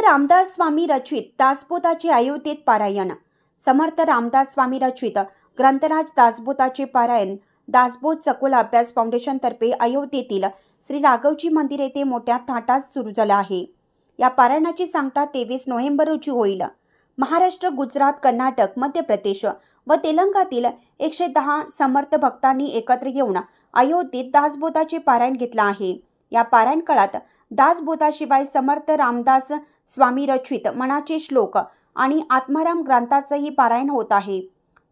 रामदास स्वामी रचित दासबोधाचे अयोध्येत पारायण। समर्थ रामदास स्वामी रचित ग्रंथराज दासबोधाचे पारायण दासबोध सखोल अभ्यास फाउंडेशन तर्फे अयोध्येतील श्री राघवजी मंदिर येथे मोठ्या थाटात सुरू झाला आहे। या पारायणाची सांगता 23 नोव्हेंबर रोजी होईल। महाराष्ट्र, गुजरात, कर्नाटक, मध्य प्रदेश व तेलंगणातील 110 समर्थ भक्तांनी एकत्र येऊन अयोध्येत दासबोधाचे पारायण घेतला आहे। या पारायण काळात दासबोधाशिवाय समर्थ रामदास स्वामी रचित मनाचे श्लोक आणि आत्माराम ग्रंथाचेही पारायण होत आहे।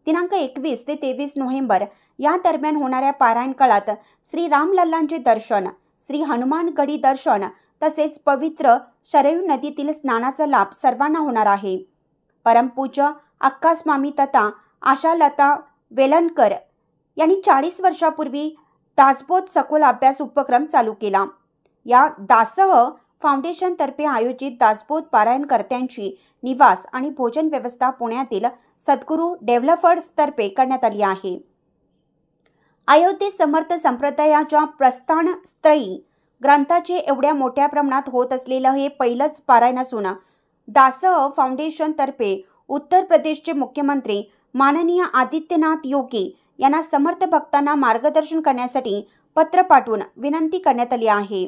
दिनांक 21 ते 23 नोव्हेंबर या दरम्यान होणाऱ्या पारायण काळात श्री रामलल्लांचे दर्शन, श्री हनुमानगढी दर्शन तसेच पवित्र शरयू नदीतील स्नानाचा लाभ सर्वांना होणार आहे। परमपूज्य अक्का स्वामी तथा आशालता वेलणकर यांनी 40 वर्षापूर्वी दासबोध सखोल अभ्यास उपक्रम चालू केला। या दासह फाउंडेशन तर्फे आयोजित दासबोध पारायणकर्त्यांची निवास आणि भोजन व्यवस्था पुण्यातील सद्गुरू डेव्हलपर्स तर्फे करण्यात आली आहे। अयोध्येत समर्थ संप्रदायाच्या प्रस्थानस्थळी ग्रंथाचे एवढ्या मोठ्या प्रमाणात होत असलेलं हे पहिलंच पारायण असून दासह फाउंडेशन तर्फे उत्तर प्रदेशचे मुख्यमंत्री माननीय आदित्यनाथ योगी यांना समर्थ भक्तांना मार्गदर्शन करण्यासाठी पत्र पाठवून विनंती करण्यात आली आहे।